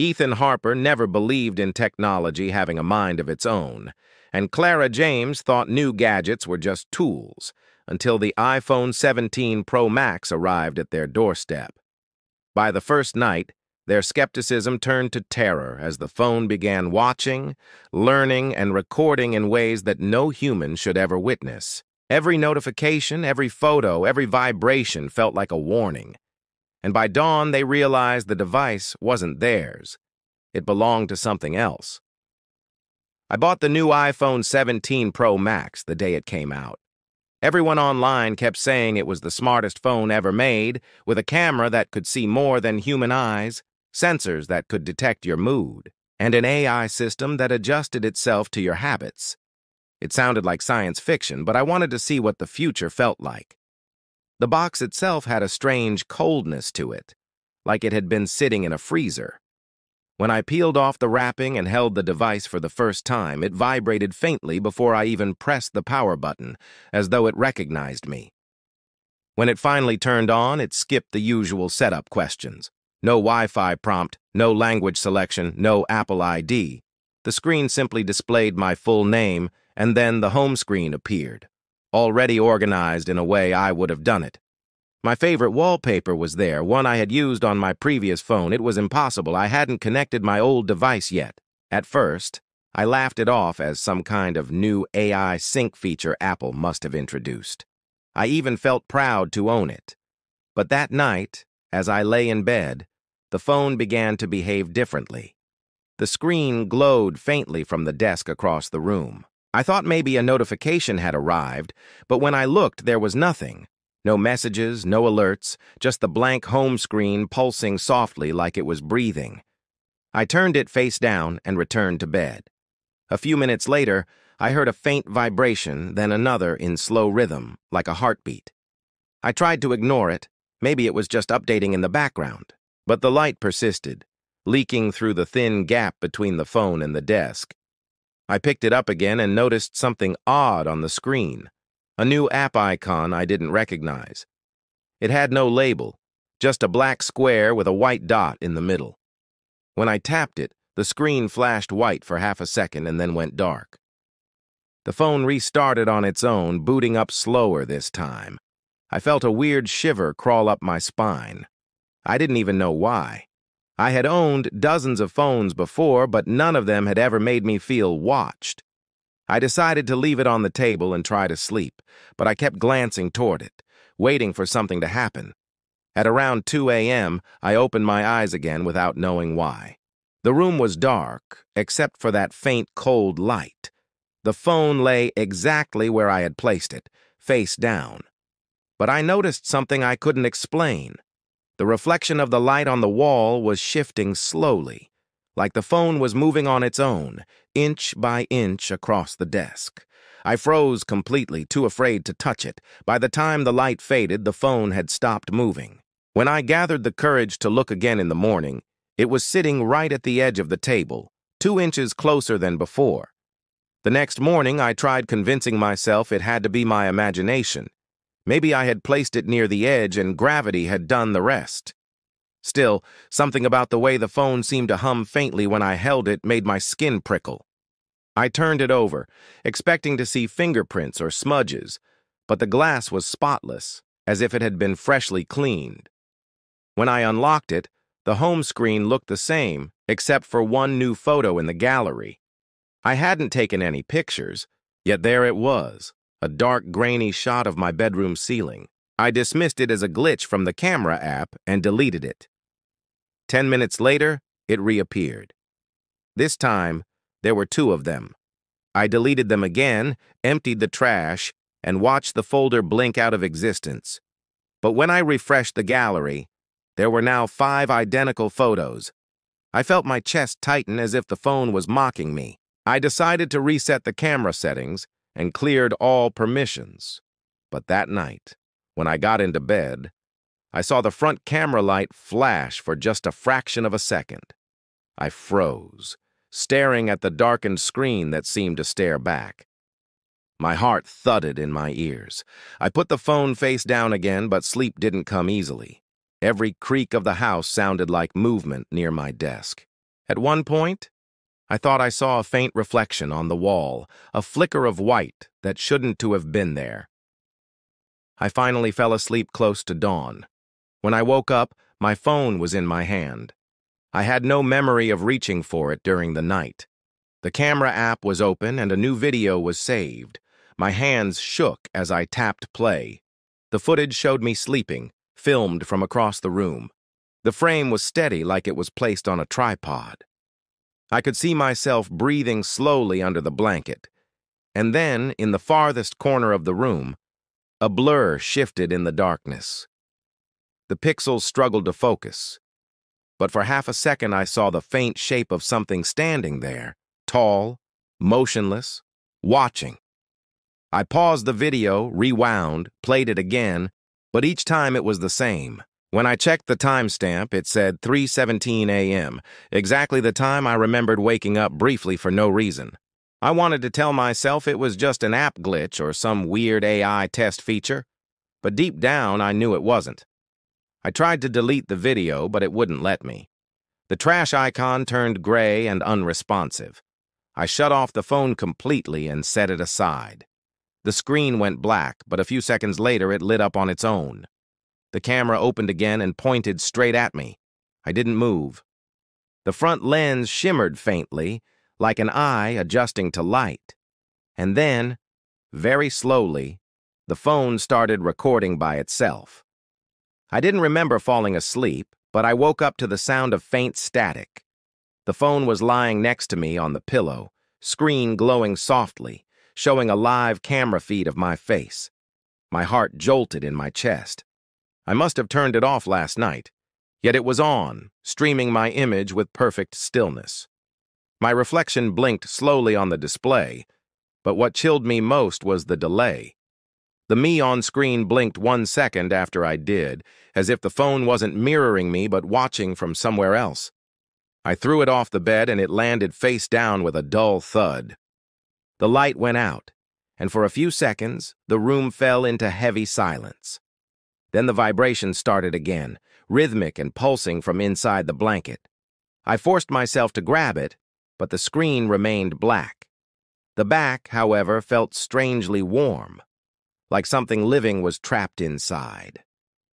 Ethan Harper never believed in technology having a mind of its own, and Clara James thought new gadgets were just tools until the iPhone 17 Pro Max arrived at their doorstep. By the first night, their skepticism turned to terror as the phone began watching, learning, and recording in ways that no human should ever witness. Every notification, every photo, every vibration felt like a warning. And by dawn, they realized the device wasn't theirs. It belonged to something else. I bought the new iPhone 17 Pro Max the day it came out. Everyone online kept saying it was the smartest phone ever made, with a camera that could see more than human eyes, sensors that could detect your mood, and an AI system that adjusted itself to your habits. It sounded like science fiction, but I wanted to see what the future felt like. The box itself had a strange coldness to it, like it had been sitting in a freezer. When I peeled off the wrapping and held the device for the first time, it vibrated faintly before I even pressed the power button, as though it recognized me. When it finally turned on, it skipped the usual setup questions. No Wi-Fi prompt, no language selection, no Apple ID. The screen simply displayed my full name, and then the home screen appeared, already organized in a way I would have done it. My favorite wallpaper was there, one I had used on my previous phone. It was impossible. I hadn't connected my old device yet. At first, I laughed it off as some kind of new AI sync feature Apple must have introduced. I even felt proud to own it. But that night, as I lay in bed, the phone began to behave differently. The screen glowed faintly from the desk across the room. I thought maybe a notification had arrived, but when I looked, there was nothing. No messages, no alerts, just the blank home screen pulsing softly like it was breathing. I turned it face down and returned to bed. A few minutes later, I heard a faint vibration, then another in slow rhythm, like a heartbeat. I tried to ignore it. Maybe it was just updating in the background. But the light persisted, leaking through the thin gap between the phone and the desk. I picked it up again and noticed something odd on the screen. A new app icon I didn't recognize. It had no label, just a black square with a white dot in the middle. When I tapped it, the screen flashed white for half a second and then went dark. The phone restarted on its own, booting up slower this time. I felt a weird shiver crawl up my spine. I didn't even know why. I had owned dozens of phones before, but none of them had ever made me feel watched. I decided to leave it on the table and try to sleep, but I kept glancing toward it, waiting for something to happen. At around 2 a.m., I opened my eyes again without knowing why. The room was dark, except for that faint, cold light. The phone lay exactly where I had placed it, face down. But I noticed something I couldn't explain. The reflection of the light on the wall was shifting slowly, like the phone was moving on its own, inch by inch across the desk. I froze completely, too afraid to touch it. By the time the light faded, the phone had stopped moving. When I gathered the courage to look again in the morning, it was sitting right at the edge of the table, 2 inches closer than before. The next morning, I tried convincing myself it had to be my imagination. Maybe I had placed it near the edge and gravity had done the rest. Still, something about the way the phone seemed to hum faintly when I held it made my skin prickle. I turned it over, expecting to see fingerprints or smudges, but the glass was spotless, as if it had been freshly cleaned. When I unlocked it, the home screen looked the same, except for one new photo in the gallery. I hadn't taken any pictures, yet there it was, a dark, grainy shot of my bedroom ceiling. I dismissed it as a glitch from the camera app and deleted it. 10 minutes later, it reappeared. This time, there were 2 of them. I deleted them again, emptied the trash, and watched the folder blink out of existence. But when I refreshed the gallery, there were now 5 identical photos. I felt my chest tighten as if the phone was mocking me. I decided to reset the camera settings and cleared all permissions. But that night, when I got into bed, I saw the front camera light flash for just a fraction of a second. I froze, staring at the darkened screen that seemed to stare back. My heart thudded in my ears. I put the phone face down again, but sleep didn't come easily. Every creak of the house sounded like movement near my desk. At one point, I thought I saw a faint reflection on the wall, a flicker of white that shouldn't to have been there. I finally fell asleep close to dawn. When I woke up, my phone was in my hand. I had no memory of reaching for it during the night. The camera app was open and a new video was saved. My hands shook as I tapped play. The footage showed me sleeping, filmed from across the room. The frame was steady like it was placed on a tripod. I could see myself breathing slowly under the blanket. And then, in the farthest corner of the room, a blur shifted in the darkness. The pixels struggled to focus, but for half a second I saw the faint shape of something standing there, tall, motionless, watching. I paused the video, rewound, played it again, but each time it was the same. When I checked the timestamp, it said 3:17 a.m., exactly the time I remembered waking up briefly for no reason. I wanted to tell myself it was just an app glitch or some weird AI test feature, but deep down I knew it wasn't. I tried to delete the video, but it wouldn't let me. The trash icon turned gray and unresponsive. I shut off the phone completely and set it aside. The screen went black, but a few seconds later it lit up on its own. The camera opened again and pointed straight at me. I didn't move. The front lens shimmered faintly, like an eye adjusting to light. And then, very slowly, the phone started recording by itself. I didn't remember falling asleep, but I woke up to the sound of faint static. The phone was lying next to me on the pillow, screen glowing softly, showing a live camera feed of my face. My heart jolted in my chest. I must have turned it off last night, yet it was on, streaming my image with perfect stillness. My reflection blinked slowly on the display, but what chilled me most was the delay. The me on screen blinked 1 second after I did, as if the phone wasn't mirroring me but watching from somewhere else. I threw it off the bed and it landed face down with a dull thud. The light went out, and for a few seconds, the room fell into heavy silence. Then the vibration started again, rhythmic and pulsing from inside the blanket. I forced myself to grab it, but the screen remained black. The back, however, felt strangely warm, like something living was trapped inside.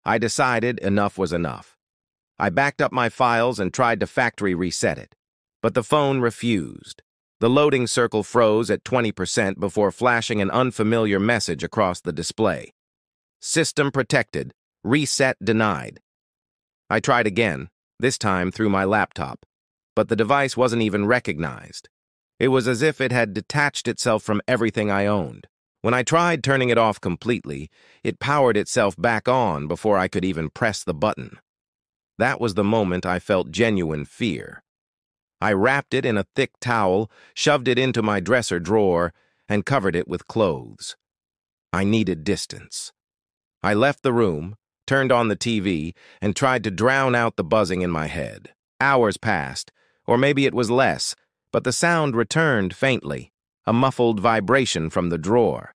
I decided enough was enough. I backed up my files and tried to factory reset it, but the phone refused. The loading circle froze at 20% before flashing an unfamiliar message across the display. System protected. Reset denied. I tried again, this time through my laptop, but the device wasn't even recognized. It was as if it had detached itself from everything I owned. When I tried turning it off completely, it powered itself back on before I could even press the button. That was the moment I felt genuine fear. I wrapped it in a thick towel, shoved it into my dresser drawer, and covered it with clothes. I needed distance. I left the room, turned on the TV, and tried to drown out the buzzing in my head. Hours passed, or maybe it was less, but the sound returned faintly, a muffled vibration from the drawer.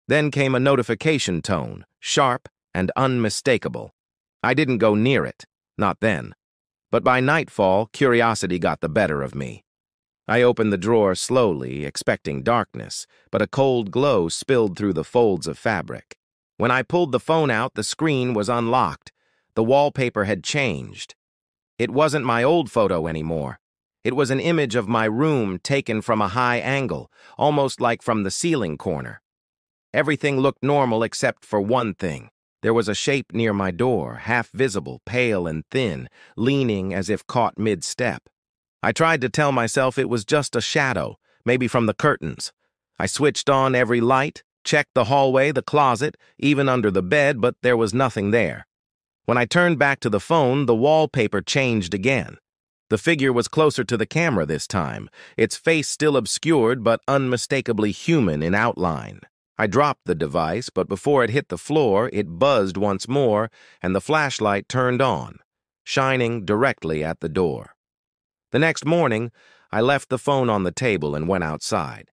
Then came a notification tone, sharp and unmistakable. I didn't go near it, not then. But by nightfall, curiosity got the better of me. I opened the drawer slowly, expecting darkness, but a cold glow spilled through the folds of fabric. When I pulled the phone out, the screen was unlocked. The wallpaper had changed. It wasn't my old photo anymore. It was an image of my room taken from a high angle, almost like from the ceiling corner. Everything looked normal except for one thing. There was a shape near my door, half visible, pale and thin, leaning as if caught mid-step. I tried to tell myself it was just a shadow, maybe from the curtains. I switched on every light, checked the hallway, the closet, even under the bed, but there was nothing there. When I turned back to the phone, the wallpaper changed again. The figure was closer to the camera this time, its face still obscured but unmistakably human in outline. I dropped the device, but before it hit the floor, it buzzed once more, and the flashlight turned on, shining directly at the door. The next morning, I left the phone on the table and went outside.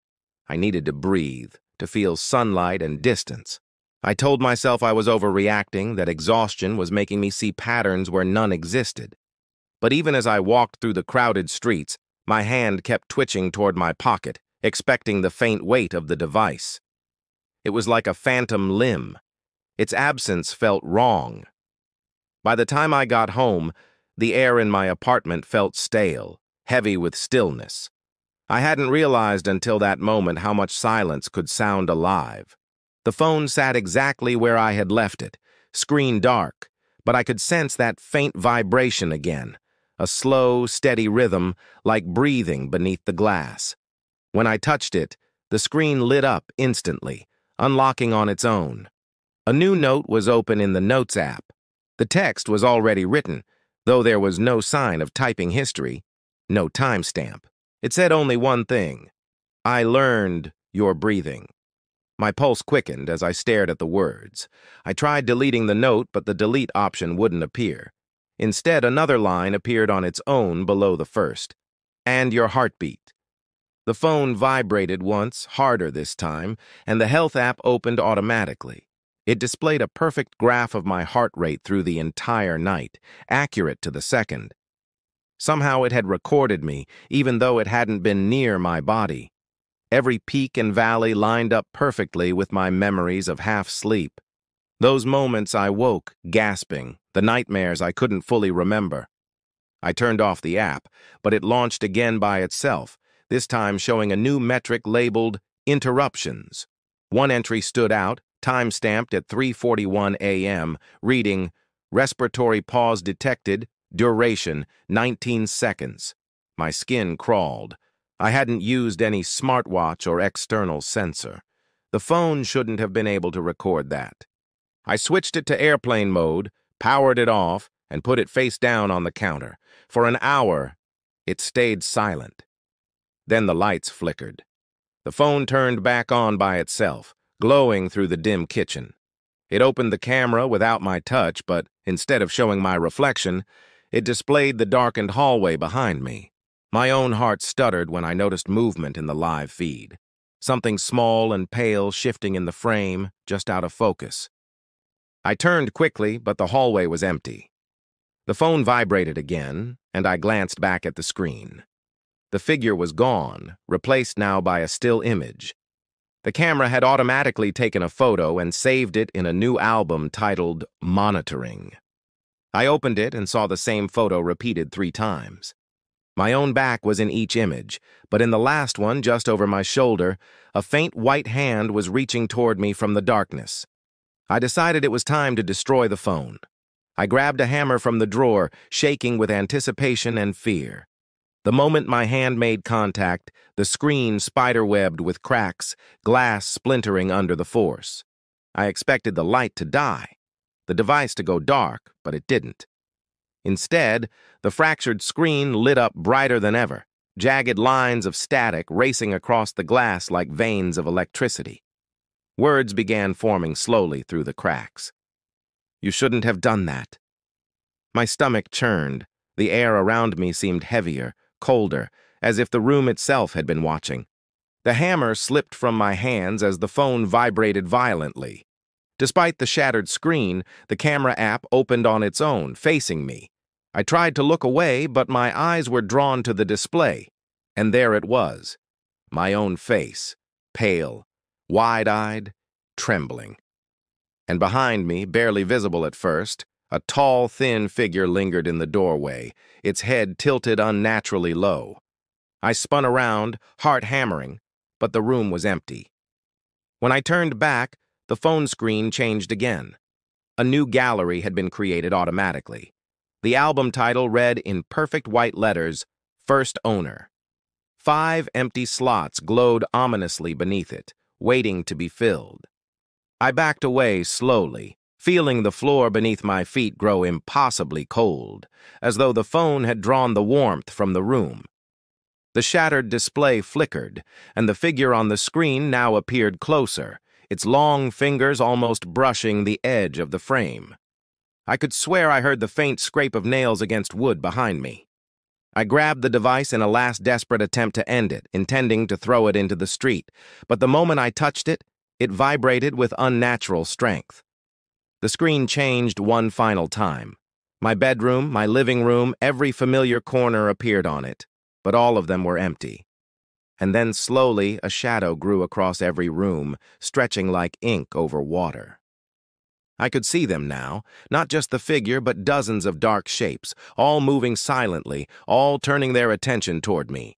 I needed to breathe, to feel sunlight and distance. I told myself I was overreacting, that exhaustion was making me see patterns where none existed. But even as I walked through the crowded streets, my hand kept twitching toward my pocket, expecting the faint weight of the device. It was like a phantom limb. Its absence felt wrong. By the time I got home, the air in my apartment felt stale, heavy with stillness. I hadn't realized until that moment how much silence could sound alive. The phone sat exactly where I had left it, screen dark, but I could sense that faint vibration again, a slow, steady rhythm like breathing beneath the glass. When I touched it, the screen lit up instantly, unlocking on its own. A new note was open in the Notes app. The text was already written, though there was no sign of typing history, no timestamp. It said only one thing: I learned your breathing. My pulse quickened as I stared at the words. I tried deleting the note, but the delete option wouldn't appear. Instead, another line appeared on its own below the first. And your heartbeat. The phone vibrated once, harder this time, and the health app opened automatically. It displayed a perfect graph of my heart rate through the entire night, accurate to the second. Somehow it had recorded me, even though it hadn't been near my body. Every peak and valley lined up perfectly with my memories of half-sleep. Those moments I woke, gasping, the nightmares I couldn't fully remember. I turned off the app, but it launched again by itself, this time showing a new metric labeled Interruptions. One entry stood out, time-stamped at 3:41 a.m., reading, Respiratory pause detected, duration 19 seconds. My skin crawled. I hadn't used any smartwatch or external sensor. The phone shouldn't have been able to record that. I switched it to airplane mode, powered it off, and put it face down on the counter. For an hour, it stayed silent. Then the lights flickered. The phone turned back on by itself, glowing through the dim kitchen. It opened the camera without my touch, but instead of showing my reflection, it displayed the darkened hallway behind me. My own heart stuttered when I noticed movement in the live feed. Something small and pale shifting in the frame, just out of focus. I turned quickly, but the hallway was empty. The phone vibrated again, and I glanced back at the screen. The figure was gone, replaced now by a still image. The camera had automatically taken a photo and saved it in a new album titled Monitoring. I opened it and saw the same photo repeated 3 times. My own back was in each image, but in the last one, just over my shoulder, a faint white hand was reaching toward me from the darkness. I decided it was time to destroy the phone. I grabbed a hammer from the drawer, shaking with anticipation and fear. The moment my hand made contact, the screen spiderwebbed with cracks, glass splintering under the force. I expected the light to die, the device to go dark, but it didn't. Instead, the fractured screen lit up brighter than ever, jagged lines of static racing across the glass like veins of electricity. Words began forming slowly through the cracks. You shouldn't have done that. My stomach churned. The air around me seemed heavier, colder, as if the room itself had been watching. The hammer slipped from my hands as the phone vibrated violently. Despite the shattered screen, the camera app opened on its own, facing me. I tried to look away, but my eyes were drawn to the display. And there it was, my own face, pale, wide-eyed, trembling. And behind me, barely visible at first, a tall, thin figure lingered in the doorway, its head tilted unnaturally low. I spun around, heart hammering, but the room was empty. When I turned back, the phone screen changed again. A new gallery had been created automatically. The album title read in perfect white letters, First Owner. 5 empty slots glowed ominously beneath it, waiting to be filled. I backed away slowly, feeling the floor beneath my feet grow impossibly cold, as though the phone had drawn the warmth from the room. The shattered display flickered, and the figure on the screen now appeared closer, its long fingers almost brushing the edge of the frame. I could swear I heard the faint scrape of nails against wood behind me. I grabbed the device in a last desperate attempt to end it, intending to throw it into the street, but the moment I touched it, it vibrated with unnatural strength. The screen changed one final time. My bedroom, my living room, every familiar corner appeared on it, but all of them were empty. And then slowly a shadow grew across every room, stretching like ink over water. I could see them now, not just the figure, but dozens of dark shapes, all moving silently, all turning their attention toward me.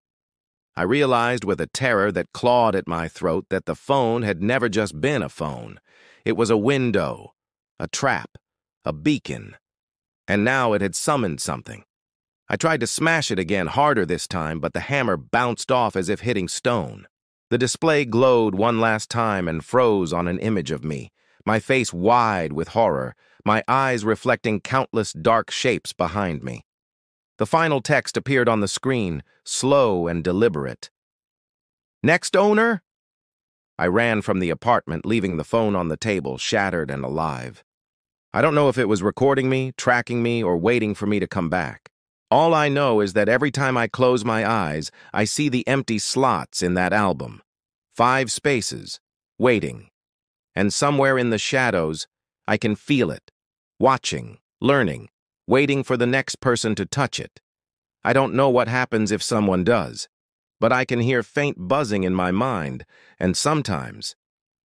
I realized with a terror that clawed at my throat that the phone had never just been a phone. It was a window, a trap, a beacon, and now it had summoned something. I tried to smash it again, harder this time, but the hammer bounced off as if hitting stone. The display glowed one last time and froze on an image of me, my face wide with horror, my eyes reflecting countless dark shapes behind me. The final text appeared on the screen, slow and deliberate. "Next owner?" I ran from the apartment, leaving the phone on the table, shattered and alive. I don't know if it was recording me, tracking me, or waiting for me to come back. All I know is that every time I close my eyes, I see the empty slots in that album. 5 spaces, waiting. And somewhere in the shadows, I can feel it, watching, learning, waiting for the next person to touch it. I don't know what happens if someone does, but I can hear faint buzzing in my mind, and sometimes,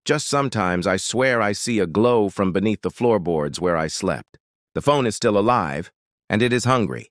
just sometimes, I swear I see a glow from beneath the floorboards where I slept. The phone is still alive, and it is hungry.